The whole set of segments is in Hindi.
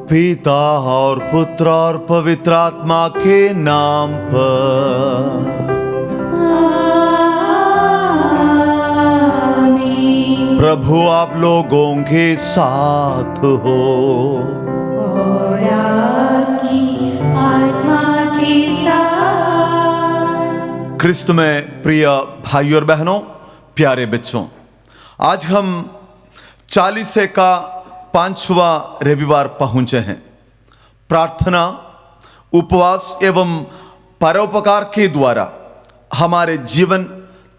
पिता और पुत्र और पवित्र आत्मा के नाम पर। आमीन। प्रभु आप लोगों के साथ हो और आपकी आत्मा के साथ। क्रिस्त में प्रिय भाइयों और बहनों, प्यारे बच्चों, आज हम 40 का 5वां रविवार पहुंचे हैं। प्रार्थना, उपवास एवं परोपकार के द्वारा हमारे जीवन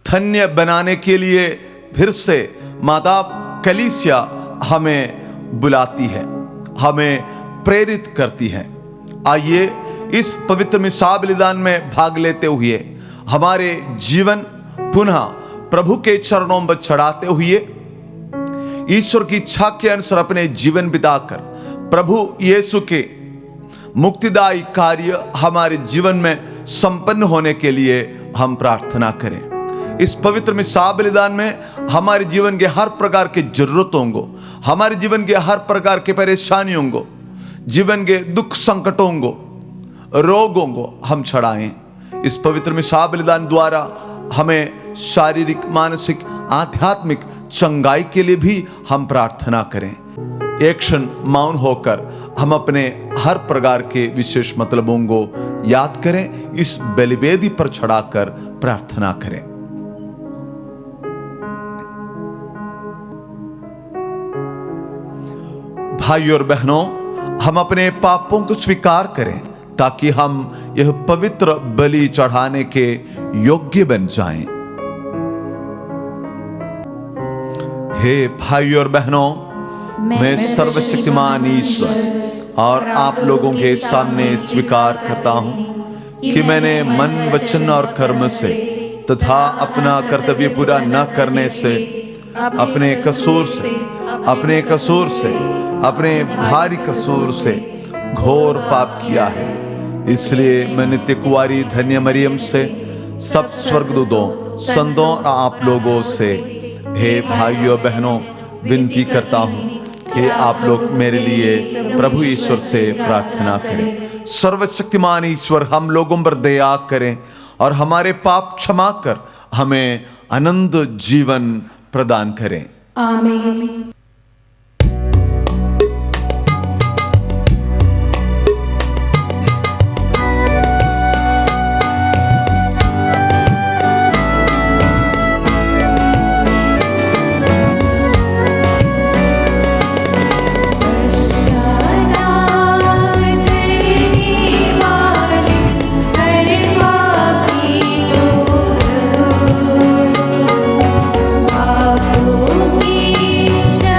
धन्य बनाने के लिए फिर से माता कलीसिया हमें बुलाती है, हमें प्रेरित करती है। आइए इस पवित्र मिसा बलिदान में भाग लेते हुए हमारे जीवन पुनः प्रभु के चरणों पर चढ़ाते हुए ईश्वर की इच्छा के अनुसार अपने जीवन बिताकर प्रभु यीशु के मुक्तिदायी कार्य हमारे जीवन में संपन्न होने के लिए हम प्रार्थना करें। इस पवित्र मिसा बलिदान में हमारे जीवन के हर प्रकार के जरूरतों को, हमारे जीवन के हर प्रकार के परेशानियों को, जीवन के दुख संकटों को, रोगों को हम छड़ाएं। इस पवित्र मिसा बलिदान द्वारा हमें शारीरिक, मानसिक, आध्यात्मिक चंगाई के लिए भी हम प्रार्थना करें। एक क्षण मौन होकर हम अपने हर प्रकार के विशेष मतलबों को याद करें, इस बलिवेदी पर चढ़ाकर प्रार्थना करें। भाइयों और बहनों, हम अपने पापों को स्वीकार करें ताकि हम यह पवित्र बलि चढ़ाने के योग्य बन जाएं। हे भाइयों और बहनों, मैं सर्वशक्तिमान ईश्वर और आप लोगों के सामने स्वीकार करता हूं कि मैंने मन, वचन और कर्म से तथा अपना कर्तव्य पूरा न करने से अपने भारी कसूर से घोर पाप किया है। इसलिए मैं नित्य कुंवारी धन्य मरियम से, सब स्वर्गदूतों, संतों और आप लोगों से, हे भाइयों बहनों, विनती करता हूं कि आप लोग मेरे लिए प्रभु ईश्वर से प्रार्थना करें। सर्वशक्तिमान ईश्वर हम लोगों पर दया करें और हमारे पाप क्षमा कर हमें अनंत जीवन प्रदान करें। आमीन। शक्ति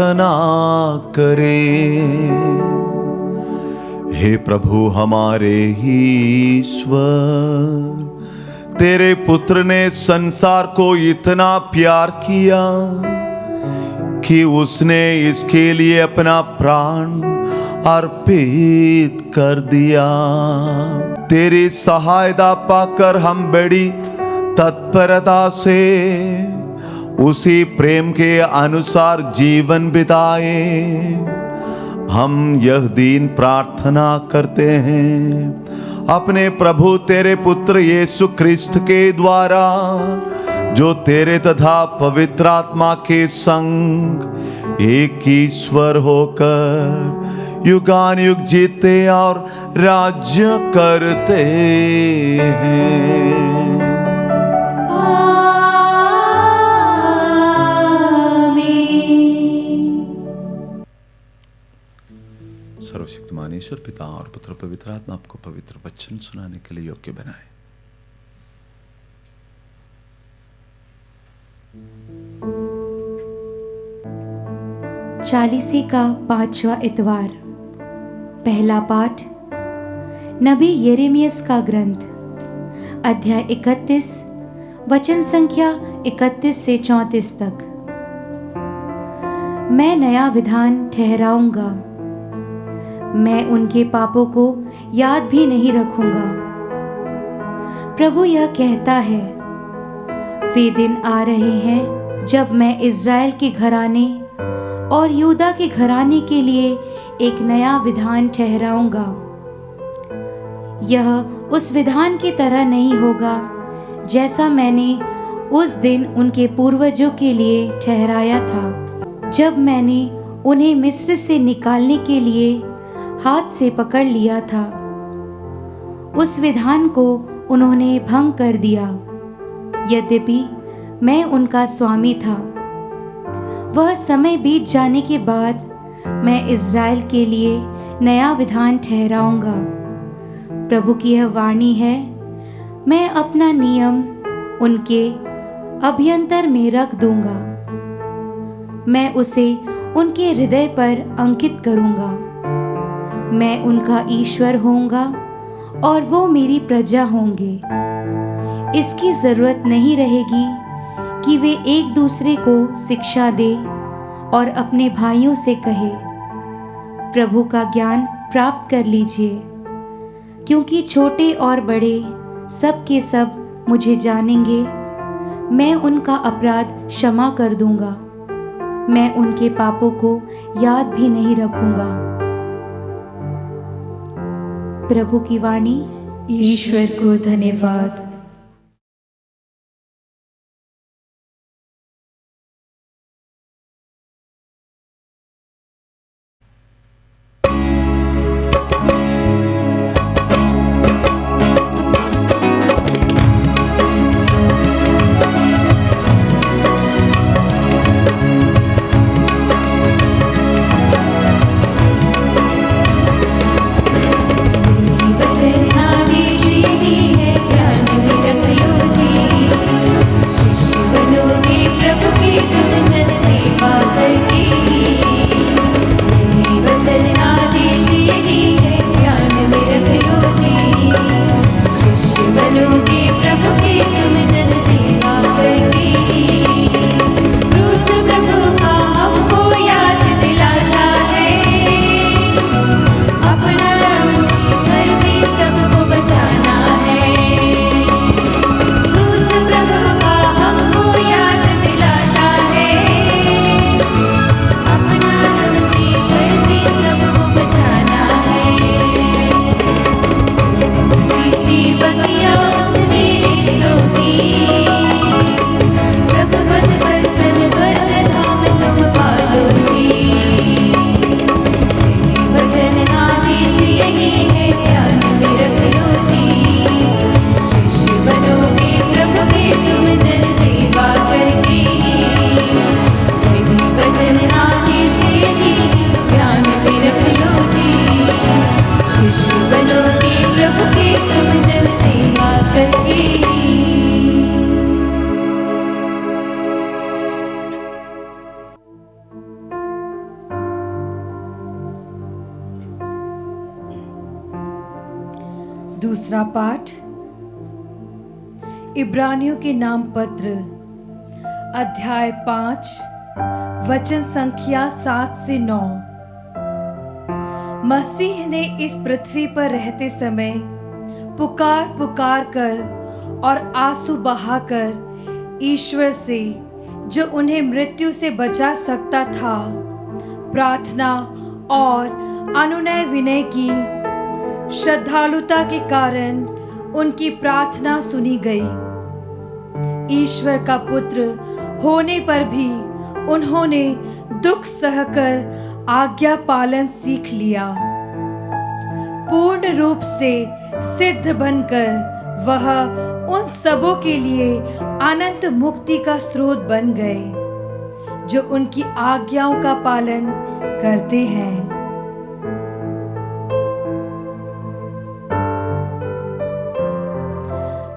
प्रार्थना करें। हे प्रभु हमारे ईश्वर, तेरे पुत्र ने संसार को इतना प्यार किया कि उसने इसके लिए अपना प्राण अर्पित कर दिया। तेरी सहायता पाकर हम बड़ी तत्परता से उसी प्रेम के अनुसार जीवन बिताए। हम यह दिन प्रार्थना करते हैं अपने प्रभु तेरे पुत्र यीशु ख्रिस्त के द्वारा, जो तेरे तथा पवित्र आत्मा के संग एक ईश्वर होकर युगानुयुग जीते और राज्य करते हैं। सर्वशक्तिमान ईश्वर पिता और पुत्र पवित्र आत्मा आपको पवित्र वचन सुनाने के लिए योग्य बनाए। चालीसी का 5वां इतवार। पहला पाठ नबी यिर्मयाह का ग्रंथ, अध्याय 31, वचन संख्या 31 से 34 तक। मैं नया विधान ठहराऊंगा, मैं उनके पापों को याद भी नहीं रखूंगा। प्रभु यह कहता है, वे दिन आ रहे हैं जब मैं इज़राइल के घराने और यूदा के घराने के लिए एक नया विधान ठहराऊंगा। यह उस विधान की तरह नहीं होगा जैसा मैंने उस दिन उनके पूर्वजों के लिए ठहराया था, जब मैंने उन्हें मिस्र से निकालने के लिए हाथ से पकड़ लिया था। उस विधान को उन्होंने भंग कर दिया, यद्यपि मैं उनका स्वामी था। वह समय बीत जाने के बाद मैं इज़राइल के लिए नया विधान ठहराऊंगा। प्रभु की यह वाणी है, मैं अपना नियम उनके अभ्यंतर में रख दूंगा, मैं उसे उनके हृदय पर अंकित करूंगा। मैं उनका ईश्वर होऊंगा और वो मेरी प्रजा होंगे। इसकी जरूरत नहीं रहेगी कि वे एक दूसरे को शिक्षा दे और अपने भाइयों से कहे, प्रभु का ज्ञान प्राप्त कर लीजिए, क्योंकि छोटे और बड़े सब के सब मुझे जानेंगे। मैं उनका अपराध क्षमा कर दूंगा, मैं उनके पापों को याद भी नहीं रखूंगा। प्रभु की वाणी। ईश्वर को धन्यवाद। वचन आदेश है, ज्ञान दूसरा पाठ इब्रानियों के नाम पत्र अध्याय 5 वचन संख्या 7 से 9। मसीह ने इस पृथ्वी पर रहते समय पुकार पुकार कर और आंसू बहाकर ईश्वर से, जो उन्हें मृत्यु से बचा सकता था, प्रार्थना और अनुनय विनय की। श्रद्धालुता के कारण उनकी प्रार्थना सुनी गई। ईश्वर का पुत्र होने पर भी उन्होंने दुख सहकर आज्ञा पालन सीख लिया। पूर्ण रूप से सिद्ध बनकर वह उन सबों के लिए अनंत मुक्ति का स्रोत बन गए जो उनकी आज्ञाओं का पालन करते हैं।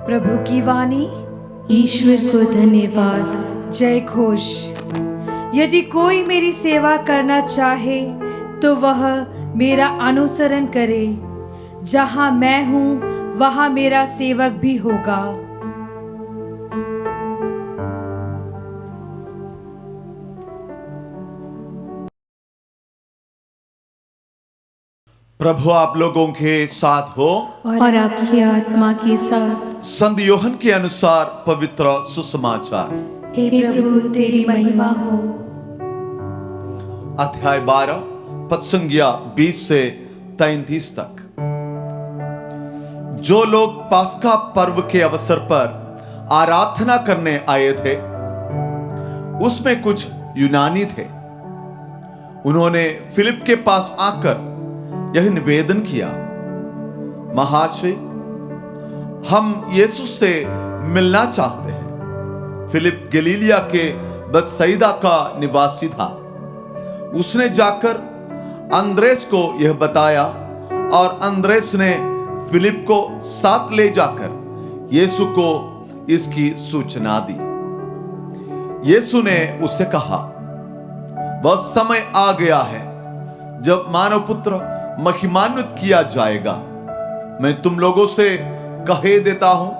प्रभु की वाणी। ईश्वर को धन्यवाद। जय घोष। यदि कोई मेरी सेवा करना चाहे तो वह मेरा अनुसरण करे। जहां मैं हूं वहां मेरा सेवक भी होगा। प्रभु आप लोगों के साथ हो और आपकी आत्मा के साथ। संत योहन के अनुसार पवित्र सुसमाचार। हे प्रभु तेरी महिमा हो। अध्याय 12 पद संज्ञा 20 से 33 तक। जो लोग पास्का पर्व के अवसर पर आराधना करने आए थे, उसमें कुछ यूनानी थे। उन्होंने फिलिप के पास आकर यह निवेदन किया, महाशय, हम यीशु से मिलना चाहते हैं। फिलिप गलीलिया के बेथसैदा का निवासी था। उसने जाकर अंद्रेस को यह बताया और अंद्रेस ने फिलिप को साथ ले जाकर यीशु को इसकी सूचना दी। यीशु ने उससे कहा, वह समय आ गया है जब मानव पुत्र महिमान्वित किया जाएगा। मैं तुम लोगों से कहे देता हूं,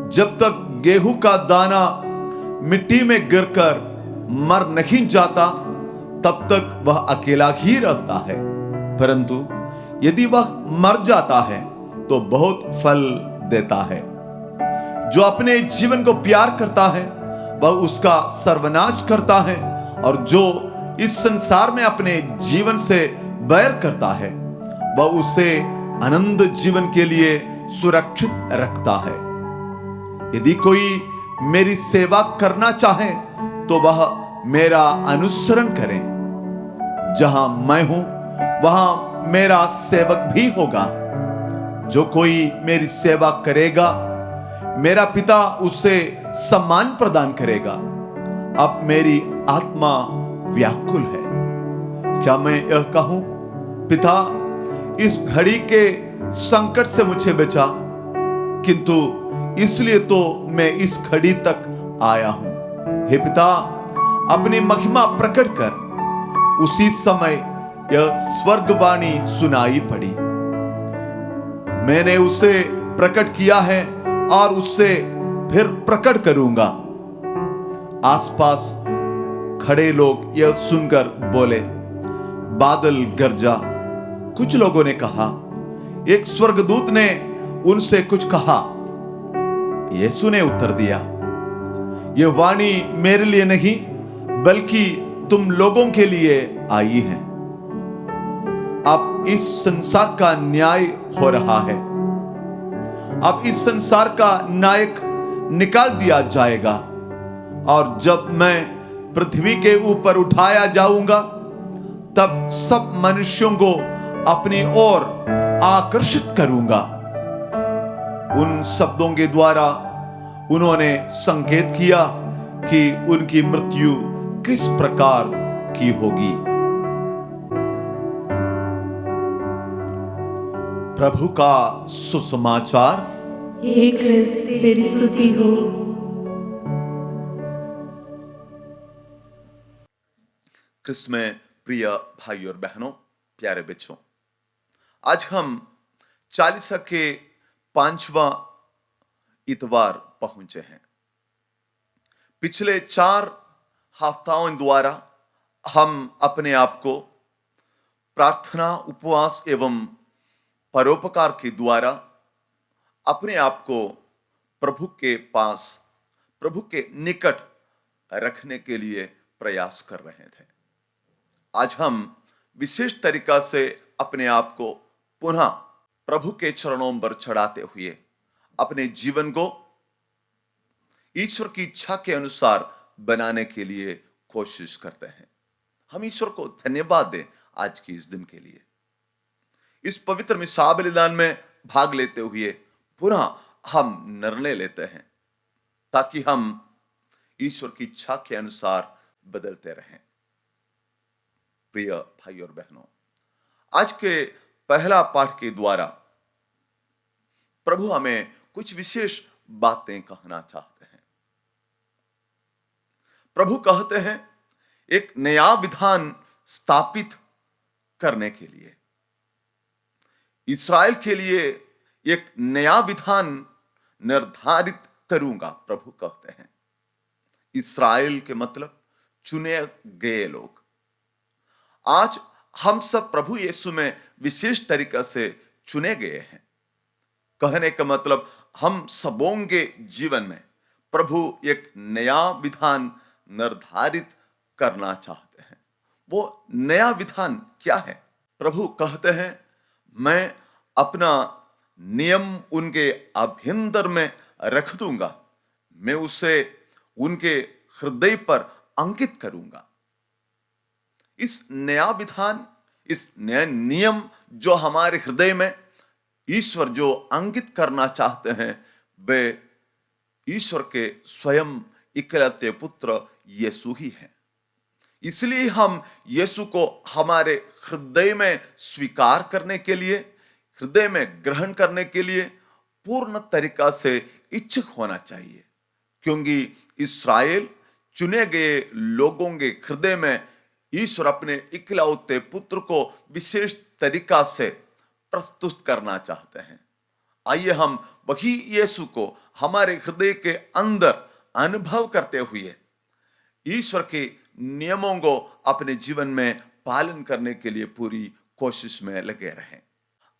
जब तक गेहूं का दाना मिट्टी में गिरकर मर नहीं जाता, तब तक वह अकेला ही रहता है। परंतु यदि वह मर जाता है तो बहुत फल देता है। जो अपने जीवन को प्यार करता है वह उसका सर्वनाश करता है, और जो इस संसार में अपने जीवन से बैर करता है वह उसे अनंत जीवन के लिए सुरक्षित रखता है। यदि कोई मेरी सेवा करना चाहे तो वह मेरा अनुसरण करे। जहां मैं हूं वहां मेरा सेवक भी होगा। जो कोई मेरी सेवा करेगा, मेरा पिता उसे सम्मान प्रदान करेगा। अब मेरी आत्मा व्याकुल है। क्या मैं यह कहूं, पिता, इस घड़ी के संकट से मुझे बचा, किंतु इसलिए तो मैं इस घड़ी तक आया हूं। हे पिता, अपनी महिमा प्रकट कर। उसी समय यह स्वर्गवाणी सुनाई पड़ी, मैंने उसे प्रकट किया है और उससे फिर प्रकट करूंगा। आसपास खड़े लोग यह सुनकर बोले, बादल गरजा। कुछ लोगों ने कहा, एक स्वर्गदूत ने उनसे कुछ कहा। यीशु ने उत्तर दिया, यह वाणी मेरे लिए नहीं बल्कि तुम लोगों के लिए आई है। अब इस संसार का न्याय हो रहा है। अब इस संसार का नायक निकाल दिया जाएगा, और जब मैं पृथ्वी के ऊपर उठाया जाऊंगा तब सब मनुष्यों को अपनी ओर आकर्षित करूंगा। उन शब्दों के द्वारा उन्होंने संकेत किया कि उनकी मृत्यु किस प्रकार की होगी। प्रभु का सुसमाचार। हे क्रिस्त तेरी स्तुति हो। क्रिस्त में प्रिय भाई और बहनों, प्यारे बच्चों, आज हम चालीसा के 5वां इतवार पहुंचे हैं। पिछले 4 हफ्ताओं द्वारा हम अपने आप को प्रार्थना, उपवास एवं परोपकार के द्वारा अपने आप को प्रभु के पास, प्रभु के निकट रखने के लिए प्रयास कर रहे थे। आज हम विशेष तरीका से अपने आप को पुनः प्रभु के चरणों पर चढ़ाते हुए अपने जीवन को ईश्वर की इच्छा के अनुसार बनाने के लिए कोशिश करते हैं। हम ईश्वर को धन्यवाद दें आज की इस दिन के लिए। इस पवित्र मिसा बलिदान में भाग लेते हुए पुनः हम निर्णय लेते हैं ताकि हम ईश्वर की इच्छा के अनुसार बदलते रहें। प्रिय भाई और बहनों, आज के पहला पाठ के द्वारा प्रभु हमें कुछ विशेष बातें कहना चाहते हैं। प्रभु कहते हैं एक नया विधान स्थापित करने के लिए, इस्राएल के लिए एक नया विधान निर्धारित करूंगा। प्रभु कहते हैं इस्राएल के मतलब चुने गए लोग। आज हम सब प्रभु यीशु में विशेष तरीका से चुने गए हैं। कहने का मतलब हम सबों के जीवन में प्रभु एक नया विधान निर्धारित करना चाहते हैं। वो नया विधान क्या है? प्रभु कहते हैं मैं अपना नियम उनके अभ्यंतर में रख दूंगा, मैं उसे उनके हृदय पर अंकित करूंगा। इस नया विधान, इस नया नियम जो हमारे हृदय में ईश्वर जो अंकित करना चाहते हैं, वे ईश्वर के स्वयं इकलौते पुत्र यीशु ही हैं। इसलिए हम यीशु को हमारे हृदय में स्वीकार करने के लिए, हृदय में ग्रहण करने के लिए पूर्ण तरीका से इच्छुक होना चाहिए, क्योंकि इस्राएल चुने गए लोगों के हृदय में ईश्वर अपने इकलौते पुत्र को विशेष तरीका से प्रस्तुत करना चाहते हैं। आइए हम वही यीशु को हमारे हृदय के अंदर अनुभव करते हुए ईश्वर के नियमों को अपने जीवन में पालन करने के लिए पूरी कोशिश में लगे रहें।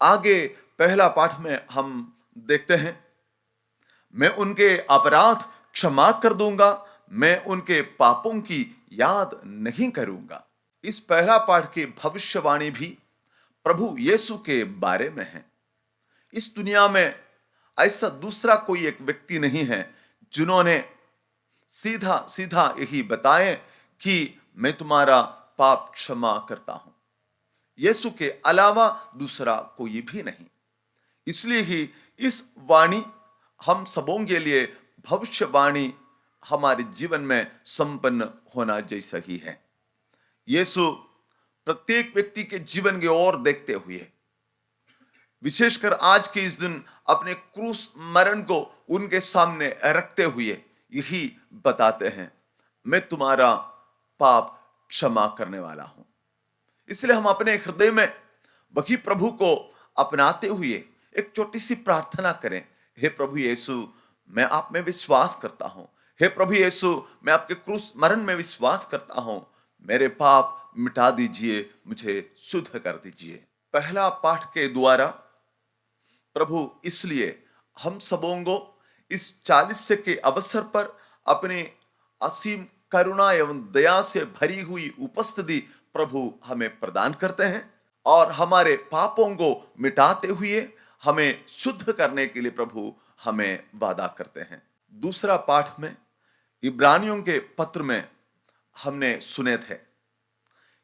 आगे पहला पाठ में हम देखते हैं, मैं उनके अपराध क्षमा कर दूंगा, मैं उनके पापों की याद नहीं करूंगा। इस पहला पाठ की भविष्यवाणी भी प्रभु यीशु के बारे में है। इस दुनिया में ऐसा दूसरा कोई एक व्यक्ति नहीं है जिन्होंने सीधा सीधा यही बताए कि मैं तुम्हारा पाप क्षमा करता हूं। यीशु के अलावा दूसरा कोई भी नहीं। इसलिए ही इस वाणी हम सबों के लिए भविष्यवाणी हमारे जीवन में संपन्न होना जैसा ही है। यीशु प्रत्येक व्यक्ति के जीवन की ओर देखते हुए, विशेषकर आज के इस दिन अपने क्रूस मरण को उनके सामने रखते हुए यही बताते हैं, मैं तुम्हारा पाप क्षमा करने वाला हूं। इसलिए हम अपने हृदय में वही प्रभु को अपनाते हुए एक छोटी सी प्रार्थना करें, हे प्रभु यीशु, मैं आप में विश्वास करता हूं। हे प्रभु यीशु, मैं आपके क्रूस मरण में विश्वास करता हूं। मेरे पाप मिटा दीजिए, मुझे शुद्ध कर दीजिए। पहला पाठ के द्वारा प्रभु इसलिए हम सबों को इस 40 के अवसर पर अपने असीम करुणा एवं दया से भरी हुई उपस्थिति प्रभु हमें प्रदान करते हैं और हमारे पापों को मिटाते हुए हमें शुद्ध करने के लिए प्रभु हमें वादा करते हैं। दूसरा पाठ में इब्रानियों के पत्र में हमने सुने थे,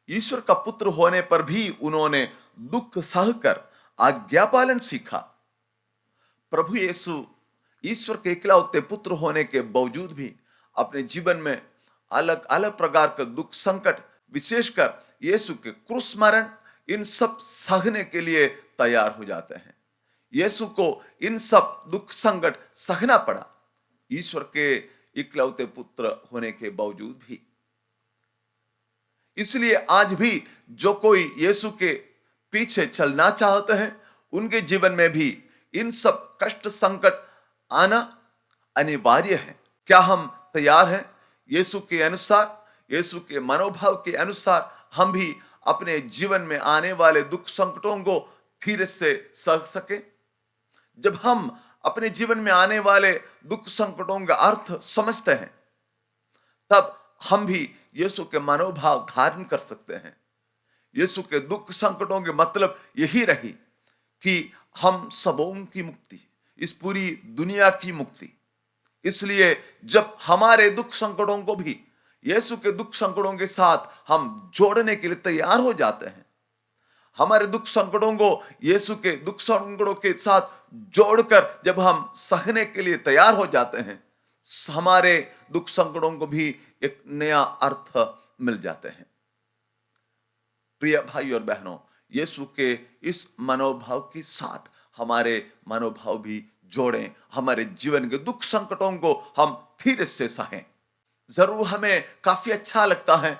ईश्वर का पुत्र होने पर भी उन्होंने दुख सहकर आज्ञा पालन सीखा। प्रभु यीशु ईश्वर के इकलौते पुत्र होने के बावजूद भी अपने जीवन में अलग अलग प्रकार के दुख संकट, विशेषकर यीशु के क्रूस मरण, इन सब सहने के लिए तैयार हो जाते हैं। यीशु को इन सब दुख संकट सहना पड़ा ईश्वर के इकलौते पुत्र होने के बावजूद भी। इसलिए आज भी जो कोई यीशु के पीछे चलना चाहते हैं उनके जीवन में भी इन सब कष्ट संकट आना अनिवार्य है। क्या हम तैयार हैं? यीशु के अनुसार, यीशु के मनोभाव के अनुसार हम भी अपने जीवन में आने वाले दुख संकटों को धीरे से सह सके। जब हम अपने जीवन में आने वाले दुख संकटों का अर्थ समझते हैं, तब हम भी यीशु के मनोभाव धारण कर सकते हैं। यीशु के दुख संकटों के मतलब यही रही कि हम सबों की मुक्ति, इस पूरी दुनिया की मुक्ति। इसलिए जब हमारे दुख संकटों को भी यीशु के दुख संकटों के साथ हम जोड़ने के लिए तैयार हो जाते हैं, हमारे दुख संकटों को यीशु के दुख संकटों के साथ जोड़कर जब हम सहने के लिए तैयार हो जाते हैं, हमारे दुख संकटों को भी एक नया अर्थ मिल जाते हैं। प्रिय भाई और बहनों, यीशु के इस मनोभाव के साथ हमारे मनोभाव भी जोड़ें, हमारे जीवन के दुख संकटों को हम धीरे से सहें। जरूर हमें काफी अच्छा लगता है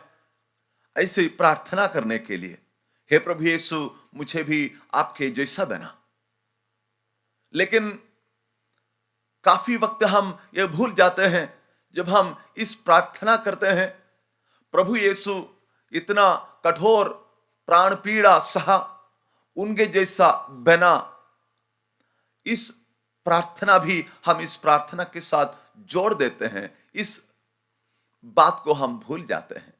ऐसे ही प्रार्थना करने के लिए, हे प्रभु यीशु मुझे भी आपके जैसा बना। लेकिन काफी वक्त हम ये भूल जाते हैं, जब हम इस प्रार्थना करते हैं, प्रभु यीशु इतना कठोर प्राण पीड़ा सहा, उनके जैसा बना। इस प्रार्थना भी हम इस प्रार्थना के साथ जोड़ देते हैं, इस बात को हम भूल जाते हैं।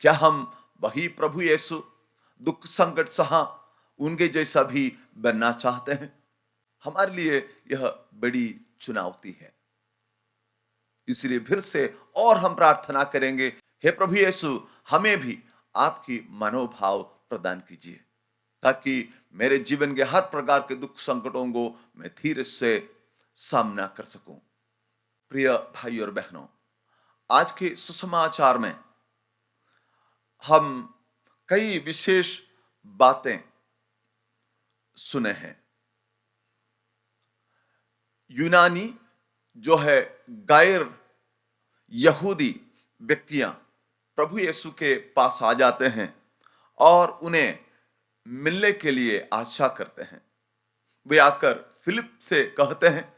क्या हम वही प्रभु यीशु दुख संकट सहा, उनके जैसा भी बनना चाहते हैं? हमारे लिए यह बड़ी चुनौती है। इसलिए फिर से और हम प्रार्थना करेंगे, हे प्रभु यीशु हमें भी आपकी मनोभाव प्रदान कीजिए, ताकि मेरे जीवन के हर प्रकार के दुख संकटों को मैं धीरे से सामना कर सकूं। प्रिय भाई और बहनों, आज के सुसमाचार में हम कई विशेष बातें सुने हैं। यूनानी जो है गैर यहूदी व्यक्तियां प्रभु यीशु के पास आ जाते हैं और उन्हें मिलने के लिए आशा करते हैं। वे आकर फिलिप से कहते हैं,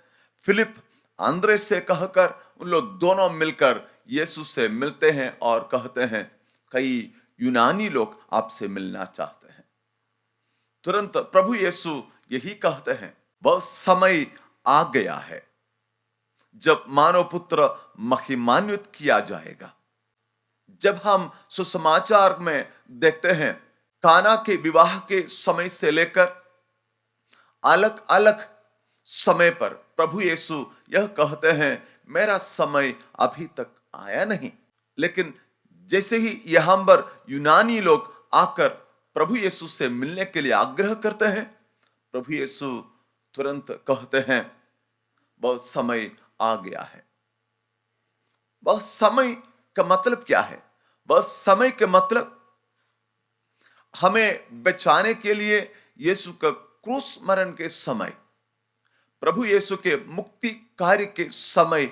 फिलिप अंद्रेस से कहकर उन लोग दोनों मिलकर यीशु से मिलते हैं और कहते हैं, कई यूनानी लोग आपसे मिलना चाहते हैं। तुरंत प्रभु यीशु यही कहते हैं, वह समय आ गया है जब मानव पुत्र महिमान्वित किया जाएगा। जब हम सुसमाचार में देखते हैं, काना के विवाह के समय से लेकर अलग अलग समय पर प्रभु यीशु यह कहते हैं, मेरा समय अभी तक आया नहीं। लेकिन जैसे ही यहां पर यूनानी लोग आकर प्रभु यीशु से मिलने के लिए आग्रह करते हैं, प्रभु यीशु तुरंत कहते हैं, वह समय आ गया है। वह समय का मतलब क्या है? वह समय के मतलब हमें बचाने के लिए यीशु का क्रूस मरण के समय, प्रभु यीशु के मुक्ति कार्य के समय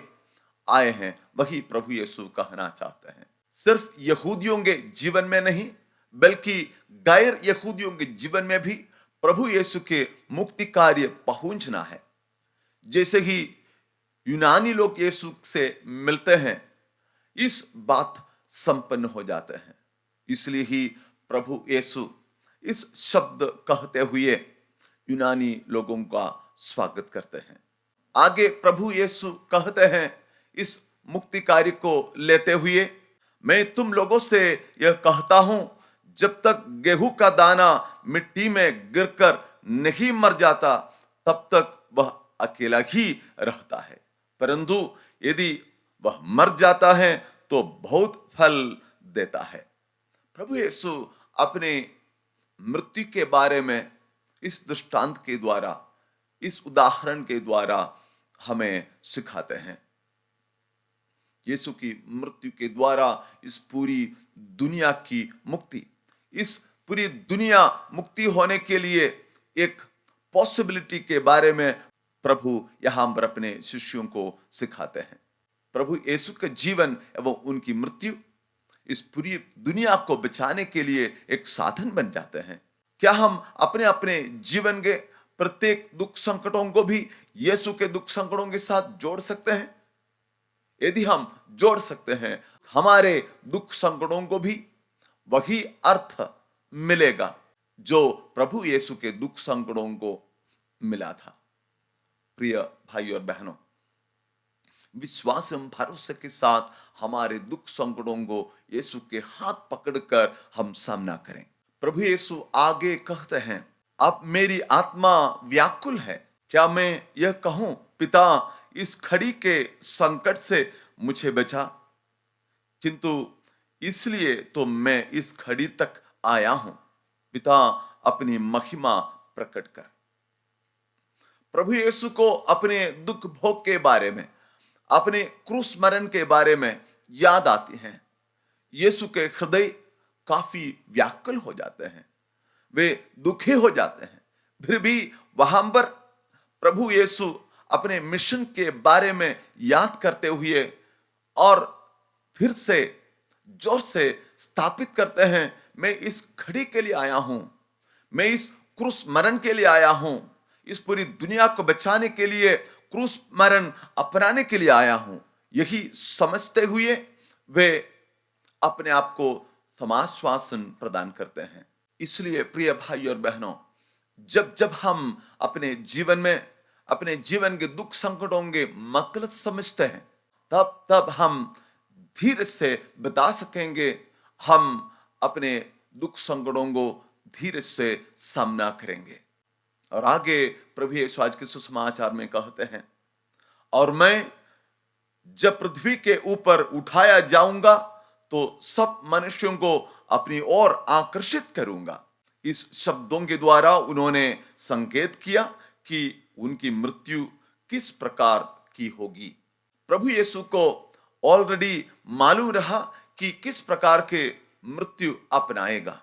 आए हैं, वही प्रभु यीशु कहना चाहते हैं। सिर्फ यहूदियों के जीवन में नहीं, बल्कि गैर यहूदियों के जीवन में भी प्रभु यीशु के मुक्ति कार्य पहुंचना है। जैसे ही यूनानी लोग यीशु से मिलते हैं, इस बात संपन्न हो जाते हैं। इसलिए ही प्रभु यीशु इस शब्द कहते हुए यूनानी लोगों का स्वागत करते हैं। आगे प्रभु यीशु कहते हैं, इस मुक्ति कार्य को लेते हुए, मैं तुम लोगों से यह कहता हूं, जब तक गेहूं का दाना मिट्टी में गिरकर नहीं मर जाता, तब तक वह अकेला ही रहता है, परंतु यदि वह मर जाता है तो बहुत फल देता है। प्रभु यीशु अपने मृत्यु के बारे में इस दृष्टांत के द्वारा, इस उदाहरण के द्वारा हमें सिखाते हैं। यीशु की मृत्यु के द्वारा इस पूरी दुनिया की मुक्ति, इस पूरी दुनिया मुक्ति होने के लिए एक पॉसिबिलिटी के बारे में प्रभु यहां पर अपने शिष्यों को सिखाते हैं। प्रभु यीशु का जीवन एवं उनकी मृत्यु इस पूरी दुनिया को बचाने के लिए एक साधन बन जाते हैं। क्या हम अपने अपने जीवन के प्रत्येक दुख संकटों को भी यीशु के दुख संकटों के साथ जोड़ सकते हैं? यदि हम जोड़ सकते हैं, हमारे दुख संकटों को भी वही अर्थ मिलेगा जो प्रभु यीशु के दुख संकटों को मिला था। प्रिय भाई और बहनों, विश्वास एवं भरोसे के साथ हमारे दुख संकटों को यीशु के हाथ पकड़कर हम सामना करें। प्रभु यीशु आगे कहते हैं, अब मेरी आत्मा व्याकुल है। क्या मैं यह कहूं, पिता इस घड़ी के संकट से मुझे बचा? किंतु इसलिए तो मैं इस घड़ी तक आया हूं, पिता अपनी महिमा प्रकट कर। प्रभु यीशु को अपने दुख भोग के बारे में, अपने क्रूस मरण के बारे में याद आती हैं। यीशु के हृदय काफी व्याकुल हो जाते हैं, वे दुखी हो जाते हैं। फिर भी वहां पर प्रभु यीशु अपने मिशन के बारे में याद करते हुए और फिर से जोर से स्थापित करते हैं, मैं इस घड़ी के लिए आया हूं, मैं इस क्रूस मरण के लिए आया हूं, इस पूरी दुनिया को बचाने के लिए क्रूस मरण अपनाने के लिए आया हूं। यही समझते हुए वे अपने आप को समाश्वासन प्रदान करते हैं। इसलिए प्रिय भाई और बहनों, जब जब हम अपने जीवन में अपने जीवन के दुख संकटों के मतलब समझते हैं, तब तब हम धीरे से बता सकेंगे, हम अपने दुख संकटों को धीरे से सामना करेंगे। और आगे प्रभु यीशु आज के सुसमाचार में कहते हैं, और मैं जब पृथ्वी के ऊपर उठाया जाऊंगा तो सब मनुष्यों को अपनी ओर आकर्षित करूंगा। इस शब्दों के द्वारा उन्होंने संकेत किया कि उनकी मृत्यु किस प्रकार की होगी। प्रभु यीशु को ऑलरेडी मालूम रहा कि किस प्रकार के मृत्यु अपनाएगा।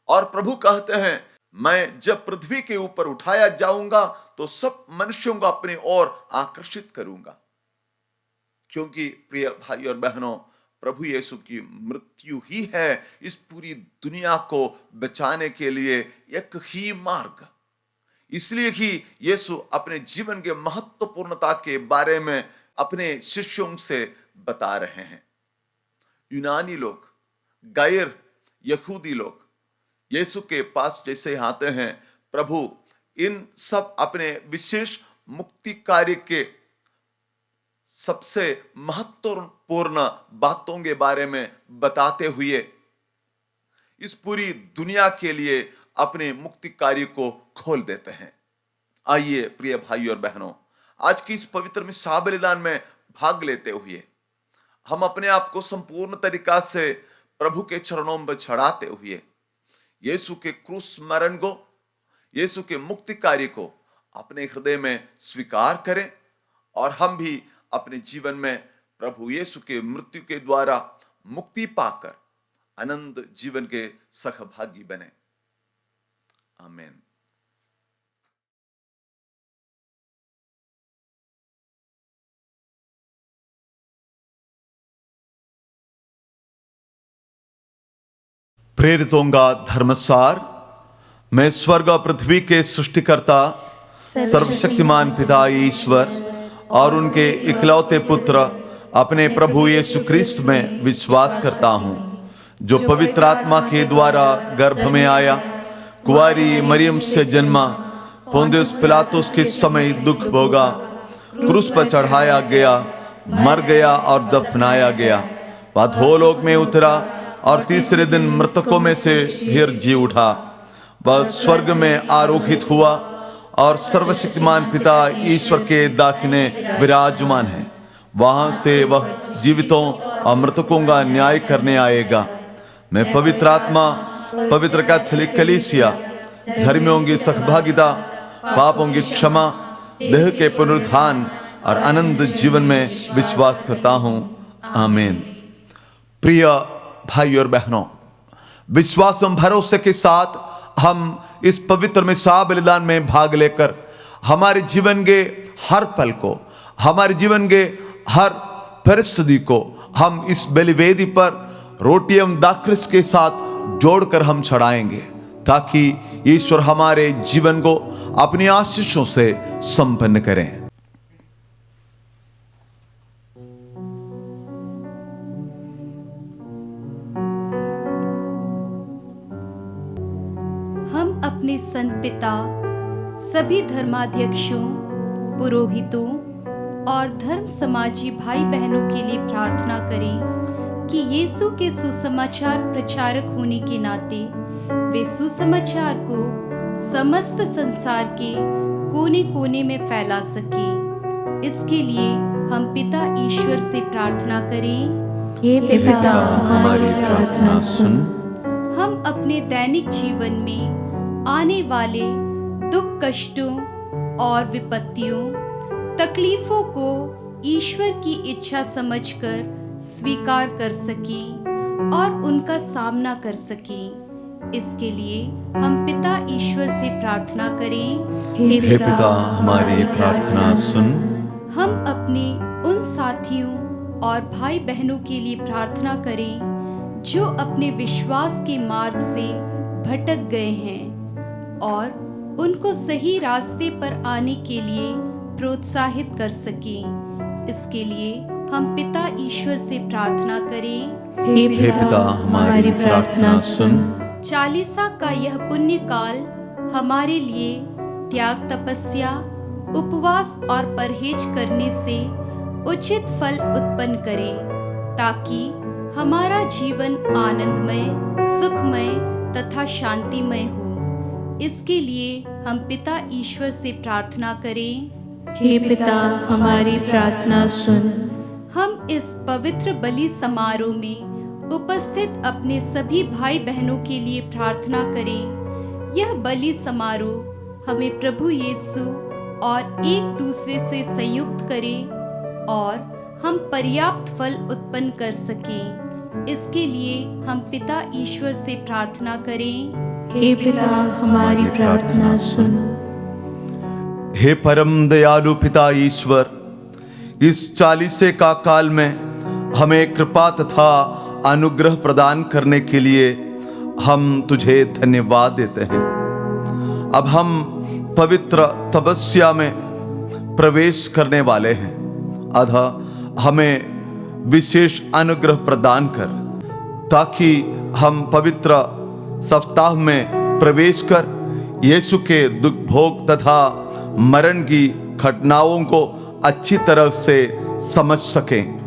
और प्रभु कहते हैं, मैं जब पृथ्वी के ऊपर उठाया जाऊंगा तो सब मनुष्यों को अपनी ओर आकर्षित करूंगा। क्योंकि प्रिय भाई और बहनों, प्रभु यीशु की मृत्यु ही है इस पूरी दुनिया को बचाने के लिए एक ही मार्ग। इसलिए ही यीशु अपने जीवन के महत्वपूर्णता के बारे में अपने शिष्यों से बता रहे हैं। यूनानी लोग, गैर यहूदी लोग यीशु के पास जैसे आते हैं, प्रभु इन सब अपने विशेष मुक्ति कार्य के सबसे महत्वपूर्ण बातों के बारे में बताते हुए इस पूरी दुनिया के लिए अपने मुक्ति कार्य को खोल देते हैं। आइए प्रिय भाई और बहनों, आज की इस पवित्र मिस्सा बलिदान में भाग लेते हुए हम अपने आप को संपूर्ण तरीका से प्रभु के चरणों में चढ़ाते हुए यीशु के क्रूस मरण को, यीशु के मुक्ति कार्य को अपने हृदय में स्वीकार करें और हम भी अपने जीवन में प्रभु यीशु के मृत्यु के द्वारा मुक्ति पाकर अनंत जीवन के सहभागी बने। आमीन। प्रेरितों का धर्मसार। मैं स्वर्ग और पृथ्वी के सृष्टिकर्ता सर्वशक्तिमान पिता ईश्वर और उनके इकलौते पुत्र अपने प्रभु यीशु क्रिस्त में विश्वास करता हूँ, जो पवित्र आत्मा के द्वारा गर्भ में आया, कुंवारी मरियम से जन्मा, पोंतियुस पिलातुस के समय दुख भोगा, क्रूस पर चढ़ाया गया, मर गया और दफनाया गया, अधोलोक में उतरा और तीसरे दिन मृतकों में से फिर जी उठा। वह स्वर्ग में आरोहित हुआ और सर्वशक्तिमान पिता ईश्वर के दाहिने विराजमान है। वहां से वह जीवितों और मृतकों का न्याय करने आएगा। मैं पवित्र आत्मा, पवित्र कैथोलिक कलीसिया, धर्मियों की सहभागिता, पापों की क्षमा, देह के पुनरुत्थान और अनंत जीवन में विश्वास करता हूं। आमीन। प्रिय भाई और बहनों, विश्वास एवं भरोसे के साथ हम इस पवित्र मिस्सा बलिदान में भाग लेकर हमारे जीवन के हर पल को, हमारे जीवन के हर परिस्थिति को हम इस बलिवेदी पर रोटी एवं दाखरस के साथ जोड़कर हम चढ़ाएंगे, ताकि ईश्वर हमारे जीवन को अपनी आशीषों से संपन्न करें। हम अपने संत पिता, सभी धर्माध्यक्षों, पुरोहितों और धर्म समाजी भाई बहनों के लिए प्रार्थना करें कि यीशु के सुसमाचार प्रचारक होने के नाते वे सुसमाचार को समस्त संसार के कोने कोने में फैला सकें। इसके लिए हम पिता ईश्वर से प्रार्थना करें। हे पिता, हमारी प्रार्थना सुन। हम अपने दैनिक जीवन में आने वाले दुख, कष्टों और विपत्तियों, तकलीफों को ईश्वर की इच्छा समझकर स्वीकार कर सकें और उनका सामना कर सकें। इसके लिए हम पिता ईश्वर से प्रार्थना करें। हे पिता, हमारी प्रार्थना सुन। हम अपने उन साथियों और भाई बहनों के लिए प्रार्थना करें जो अपने विश्वास के मार्ग से भटक गए हैं और उनको सही रास्ते पर आने के लिए प्रोत्साहित कर सकें। इसके लिए हम पिता ईश्वर से प्रार्थना करें। हे पिता, हमारी प्रार्थना सुन। चालीसा का यह पुण्य काल हमारे लिए त्याग, तपस्या, उपवास और परहेज करने से उचित फल उत्पन्न करे, ताकि हमारा जीवन आनंदमय, सुखमय तथा शांतिमय हो। इसके लिए हम पिता ईश्वर से प्रार्थना करें। हे पिता, हमारी प्रार्थना सुन। हम इस पवित्र बलि समारोह में उपस्थित अपने सभी भाई बहनों के लिए प्रार्थना करें। यह बलि समारोह हमें प्रभु यीशु और एक दूसरे से संयुक्त करे और हम पर्याप्त फल उत्पन्न कर सकें। इसके लिए हम पिता ईश्वर से प्रार्थना करें। हे पिता, हमारी प्रार्थना सुन। हे परम दयालु पिता ईश्वर, इस चालीसे का काल में हमें कृपा तथा अनुग्रह प्रदान करने के लिए हम तुझे धन्यवाद देते हैं। अब हम पवित्र तपस्या में प्रवेश करने वाले हैं। अतः हमें विशेष अनुग्रह प्रदान कर, ताकि हम पवित्र सप्ताह में प्रवेश कर यीशु के दुख भोग तथा मरण की घटनाओं को अच्छी तरह से समझ सकें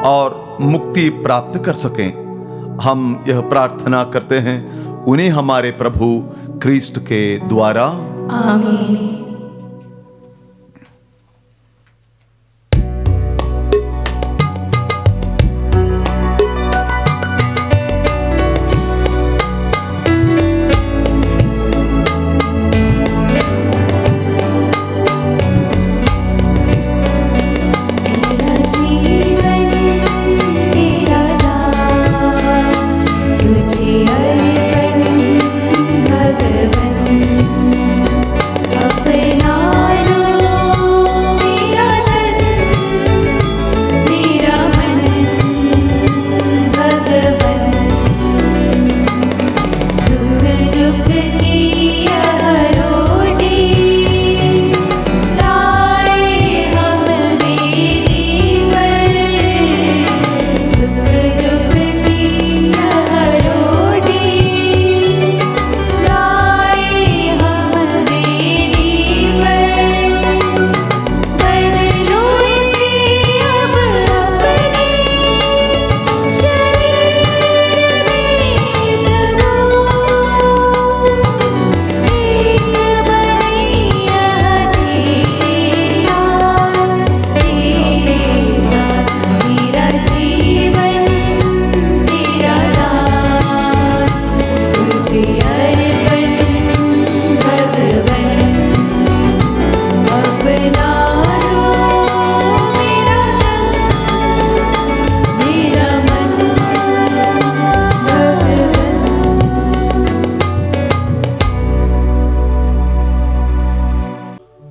और मुक्ति प्राप्त कर सकें। हम यह प्रार्थना करते हैं उन्हीं हमारे प्रभु क्रिस्ट के द्वारा। आमीन।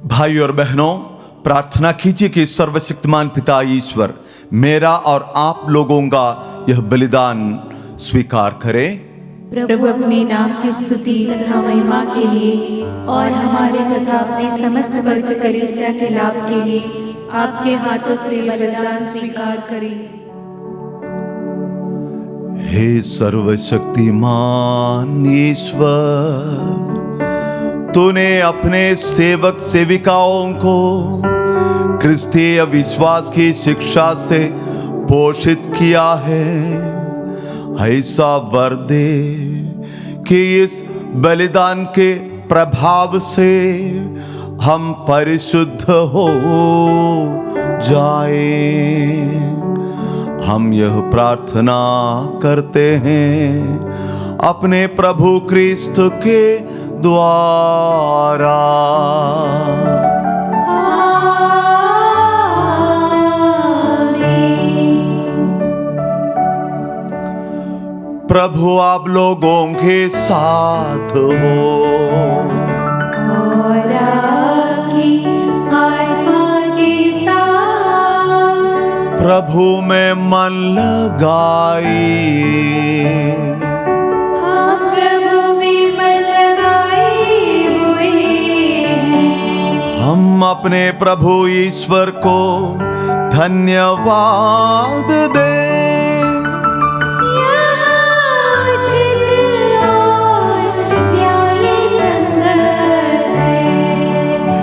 भाई और बहनों, प्रार्थना कीजिए कि सर्वशक्तिमान पिता ईश्वर मेरा और आप लोगों का यह बलिदान स्वीकार करे। प्रभु अपने नाम की स्तुति तथा महिमा के लिए और हमारे तथा अपने समस्त वर्ग कलीसिया के लाभ के लिए आपके हाथों से बलिदान स्वीकार करें। हे सर्वशक्तिमान ईश्वर, तूने अपने सेवक सेविकाओं को क्रिस्तीय विश्वास की शिक्षा से पोषित किया है। ऐसा वर दे कि इस बलिदान के प्रभाव से हम परिशुद्ध हो जाए। हम यह प्रार्थना करते हैं अपने प्रभु क्रिस्त के द्वारा। प्रभु आप लोगों के साथ हो और आपकी आत्मा के साथ। प्रभु में मन लगाइए। हम प्रभु में मन लगाए हुए हैं। हम अपने प्रभु ईश्वर को धन्यवाद दें।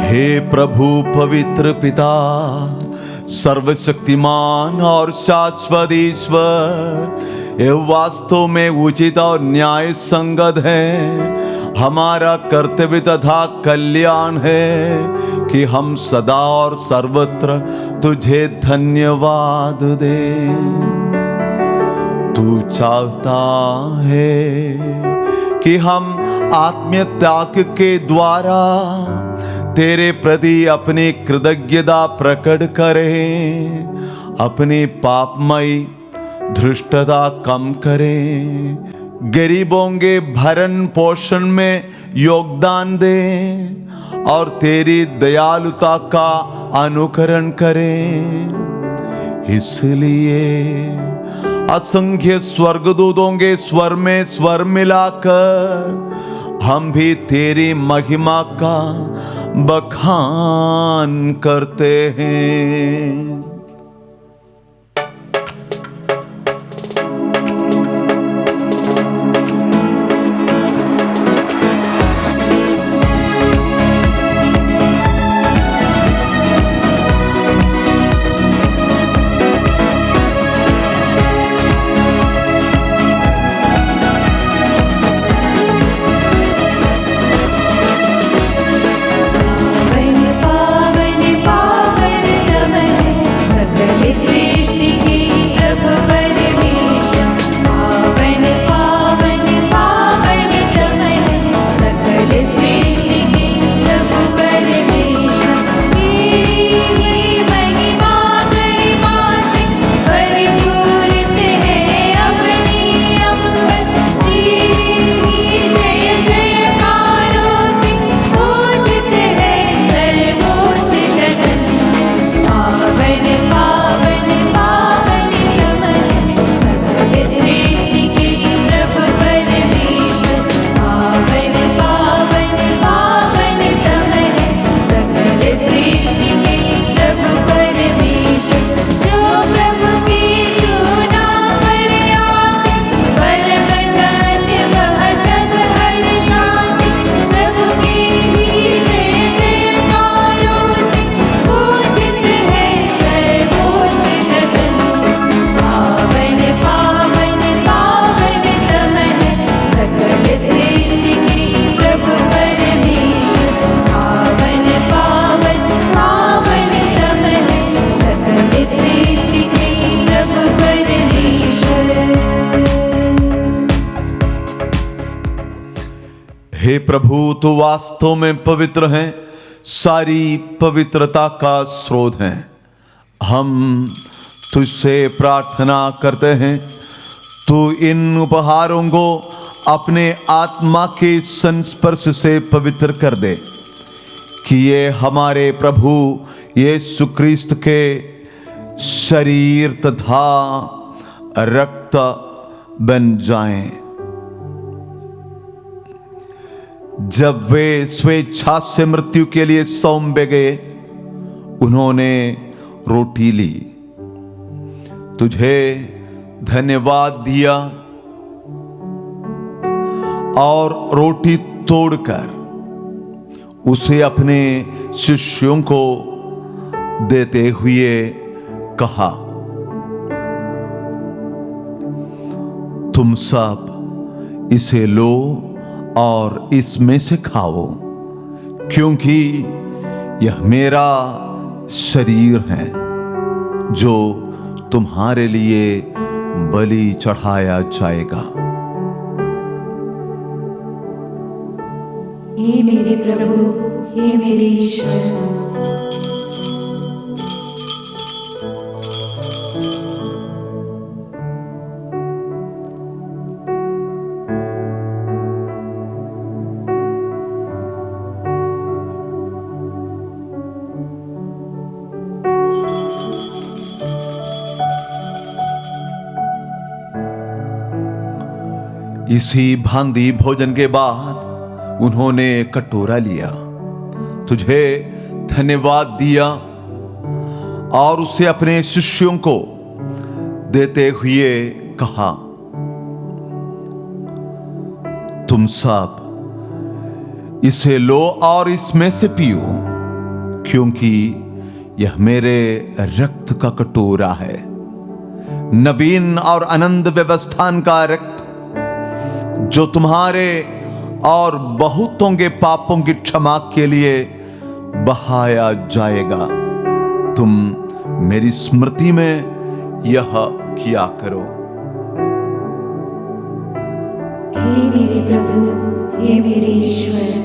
हे प्रभु पवित्र पिता, सर्वशक्तिमान और शाश्वत ईश्वर, यह वास्तव में उचित और न्याय संगत है, हमारा कर्तव्य तथा कल्याण है कि हम सदा और सर्वत्र तुझे धन्यवाद दें। तू चाहता है कि हम आत्मीय त्याग के द्वारा तेरे प्रति अपनी कृतज्ञता प्रकट करें, अपनी पापमयी धृष्टता कम करें, गरीबों के भरण पोषण में योगदान दें और तेरी दयालुता का अनुकरण करें। इसलिए असंख्य स्वर्गदूतों के स्वर में स्वर मिलाकर हम भी तेरी महिमा का बखान करते हैं। हे प्रभु, तो वास्तव में पवित्र हैं, सारी पवित्रता का स्रोत हैं। हम तुझसे प्रार्थना करते हैं, तू इन उपहारों को अपने आत्मा के संस्पर्श से पवित्र कर दे कि ये हमारे प्रभु यीशु क्रिस्त के शरीर तथा रक्त बन जाएं। जब वे स्वेच्छा से मृत्यु के लिए सौंपे गए, उन्होंने रोटी ली, तुझे धन्यवाद दिया और रोटी तोड़कर उसे अपने शिष्यों को देते हुए कहा, तुम सब इसे लो और इसमें से खाओ, क्योंकि यह मेरा शरीर है जो तुम्हारे लिए बलि चढ़ाया जाएगा। हे मेरे प्रभु, हे मेरे ईश्वर। इसी भांति भोजन के बाद उन्होंने कटोरा लिया, तुझे धन्यवाद दिया और उसे अपने शिष्यों को देते हुए कहा, तुम सब इसे लो और इसमें से पियो, क्योंकि यह मेरे रक्त का कटोरा है, नवीन और आनंद व्यवस्थान का रक्त, जो तुम्हारे और बहुतों के पापों की क्षमा के लिए बहाया जाएगा। तुम मेरी स्मृति में यह किया करो। हे मेरे प्रभु, हे मेरे ईश्वर।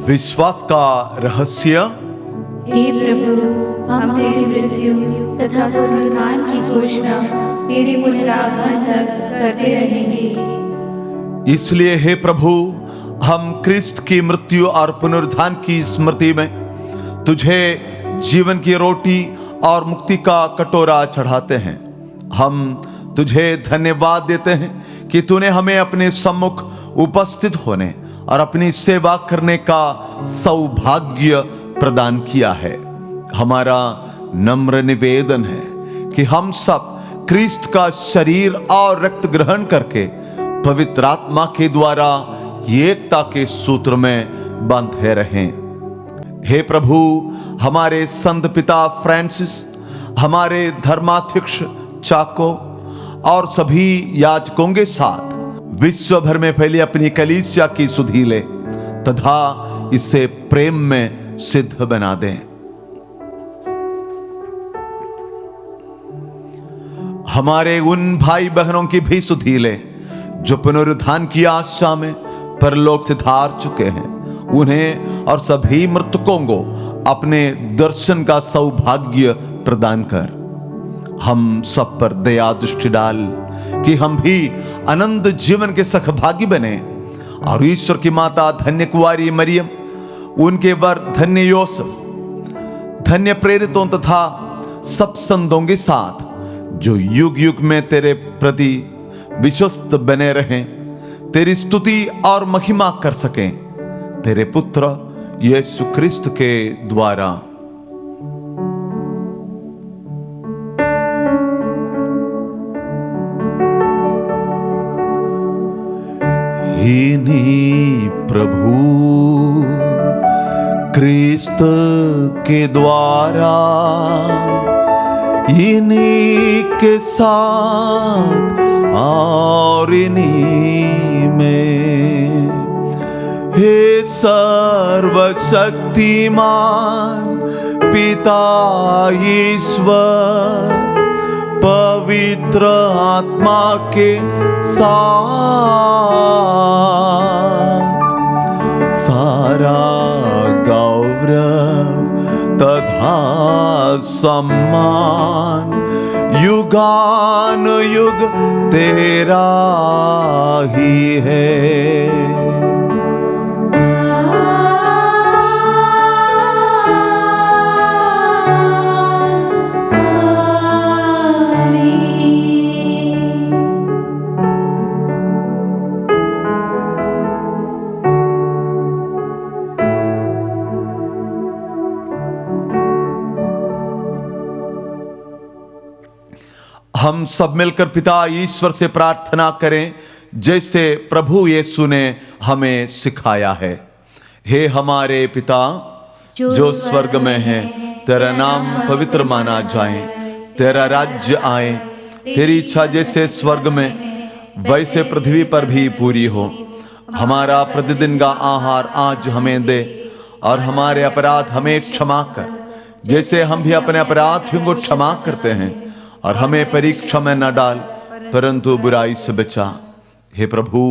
विश्वास का रहस्य। हे प्रभु, हम तेरी मृत्यु तथा पुनरुत्थान की घोषणा तेरे पुनरागमन तक करते रहेंगे। इसलिए हे प्रभु, हम क्रिस्त की मृत्यु और पुनरुत्थान की स्मृति में तुझे जीवन की रोटी और मुक्ति का कटोरा चढ़ाते हैं। हम तुझे धन्यवाद देते हैं कि तूने हमें अपने सम्मुख उपस्थित होने और अपनी सेवा करने का सौभाग्य प्रदान किया है। हमारा नम्र निवेदन है कि हम सब क्रिस्त का शरीर और रक्त ग्रहण करके पवित्र आत्मा के द्वारा एकता के सूत्र में बंधे रहें। हे प्रभु, हमारे संत पिता फ्रांसिस, हमारे धर्माध्यक्ष चाको और सभी याजकों के साथ विश्व भर में फैली अपनी कलीसिया की सुधि ले तथा इसे प्रेम में सिद्ध बना दें। हमारे उन भाई बहनों की भी सुधि ले जो पुनरुत्थान की आशा में परलोक से धार चुके हैं। उन्हें और सभी मृतकों को अपने दर्शन का सौभाग्य प्रदान कर। हम सब पर दया दृष्टि डाल कि हम भी आनंद जीवन के सहभागी बने और ईश्वर की माता धन्य कुंवारी मरियम, उनके वर धन्य योसेफ, धन्य प्रेरितों तथा सब संतों के साथ जो युग युग में तेरे प्रति विश्वस्त बने रहें, तेरी स्तुति और महिमा कर सकें, तेरे पुत्र यीशु क्रिस्त के द्वारा। इन्हीं प्रभु क्रिस्त के द्वारा, इन्हीं के साथ और इन्हीं में, हे सर्वशक्तिमान पिता ईश्वर, पवित्र आत्मा के साथ सारा गौरव तथा सम्मान युगान युग तेरा ही है। हम सब मिलकर पिता ईश्वर से प्रार्थना करें जैसे प्रभु यीशु ने हमें सिखाया है। हे हमारे पिता जो स्वर्ग में है, तेरा नाम पवित्र माना जाए, तेरा राज्य आए, तेरी इच्छा जैसे स्वर्ग में वैसे पृथ्वी पर भी पूरी हो। हमारा प्रतिदिन का आहार आज हमें दे, और हमारे अपराध हमें क्षमा कर जैसे हम भी अपने अपराधियों को क्षमा करते हैं, और हमें परीक्षा में न डाल परंतु बुराई से बचा। हे प्रभु,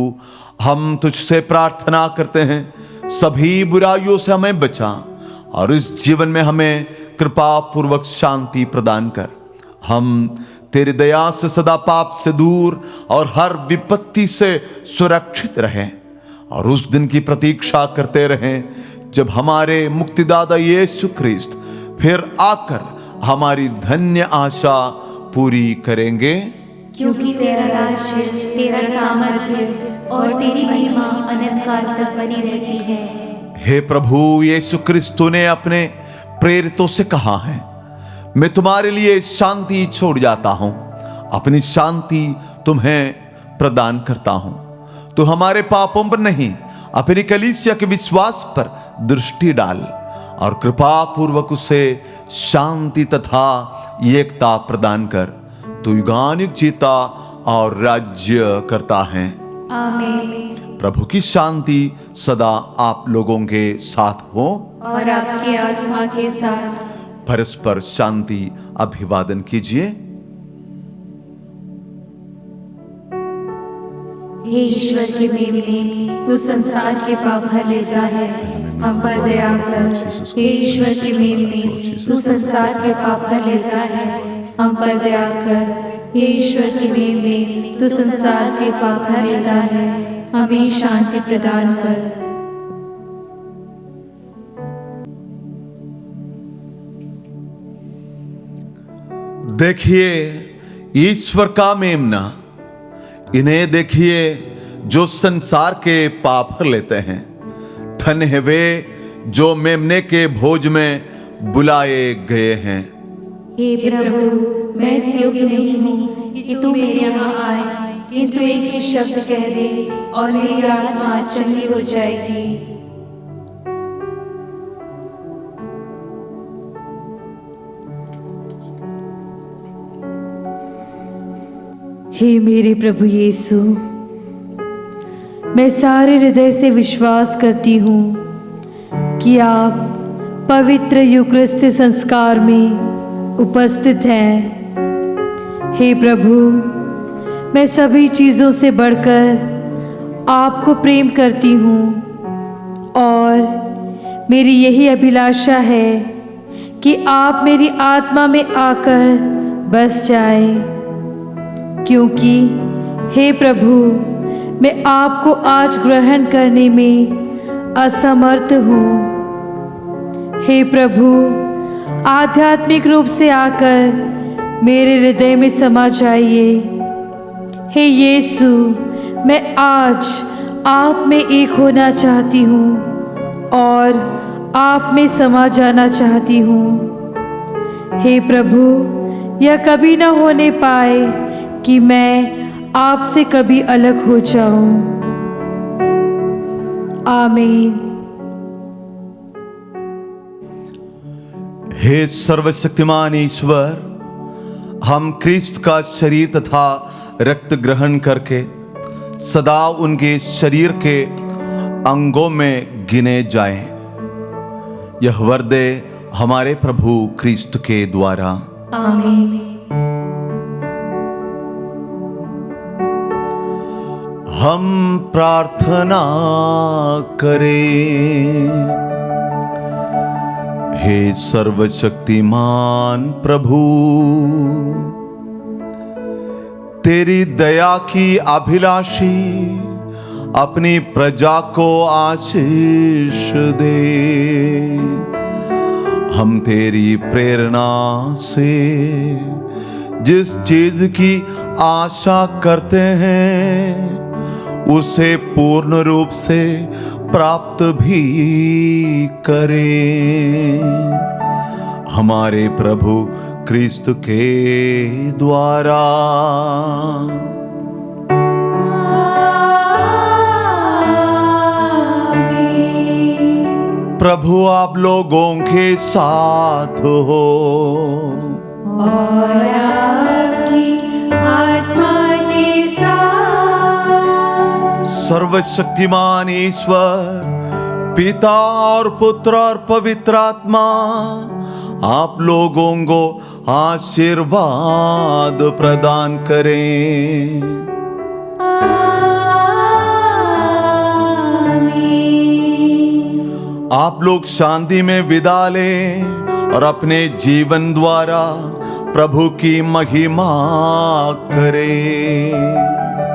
हम तुझसे प्रार्थना करते हैं सभी बुराइयों से हमें बचा, और इस जीवन में हमें कृपा पूर्वक शांति प्रदान कर। हम तेरी दया से सदा पाप से दूर और हर विपत्ति से सुरक्षित रहें, और उस दिन की प्रतीक्षा करते रहें जब हमारे मुक्तिदाता यीशु ख्रिस्त फिर आकर हमारी धन्य आशा पूरी करेंगे। क्योंकि तेरा राज्य, तेरा सामर्थ्य और तेरी महिमा अनंत काल तक बनी रहती है। हे प्रभु यीशु क्रिस्त, तूने अपने प्रेरितों से कहा है, मैं तुम्हारे लिए शांति छोड़ जाता हूं, अपनी शांति तुम्हें प्रदान करता हूं। तो हमारे पापों पर नहीं, अपनी कलीसिया के विश्वास पर दृष्टि डाल, और कृपा पूर्वक उसे शांति तथा एकता प्रदान कर। तू युगानुयुग जीता और राज्य करता है। आमीन। प्रभु की शांति सदा आप लोगों के साथ हो, और आपकी आत्मा के साथ। परस्पर शांति अभिवादन कीजिए। हे ईश्वर के मेमने, तू संसार के पाप भर लेता है, हम पर दया कर। हे ईश्वर के मेमने, तू संसार के पाप भर लेता है, हम पर दया कर। हे ईश्वर के मेमने, तू संसार के पाप भर लेता है, हमें शांति प्रदान कर। देखिए ईश्वर का मेमना, इन्हें देखिए जो संसार के पाप भर लेते हैं। धन्य है वे जो मेमने के भोज में बुलाए गए हैं। हे प्रभु, मैं इस योग्य नहीं हूँ कि तू मेरे यहाँ आए, किंतु एक ही शब्द कह दे और मेरी आत्मा चंगी हो जाएगी। हे मेरे प्रभु यीशु, मैं सारे हृदय से विश्वास करती हूँ कि आप पवित्र यूकरिस्त संस्कार में उपस्थित हैं। हे प्रभु, मैं सभी चीज़ों से बढ़कर आपको प्रेम करती हूँ, और मेरी यही अभिलाषा है कि आप मेरी आत्मा में आकर बस जाएं, क्योंकि हे प्रभु, मैं आपको आज ग्रहण करने में असमर्थ हूँ। हे प्रभु, आध्यात्मिक रूप से आकर मेरे हृदय में समा जाइए। हे यीशु, मैं आज आप में एक होना चाहती हूँ और आप में समा जाना चाहती हूँ। हे प्रभु, यह कभी न होने पाए कि मैं आपसे कभी अलग हो जाऊं। आमीन। हे सर्वशक्तिमान ईश्वर, हम क्रिस्त का शरीर तथा रक्त ग्रहण करके सदा उनके शरीर के अंगों में गिने जाएं। यह वर दे हमारे प्रभु क्रिस्त के द्वारा। आमीन। हम प्रार्थना करें। हे सर्वशक्तिमान प्रभु, तेरी दया की अभिलाषी अपनी प्रजा को आशीष दे। हम तेरी प्रेरणा से जिस चीज की आशा करते हैं उसे पूर्ण रूप से प्राप्त भी करें, हमारे प्रभु क्रिस्त के द्वारा। प्रभु आप लोगों के साथ हो और आपकी आत्मा के साथ। सर्वशक्तिमान ईश्वर पिता और पुत्र और पवित्र आत्मा आप लोगों को आशीर्वाद प्रदान करें। आप लोग शांति में विदा लें और अपने जीवन द्वारा प्रभु की महिमा करें।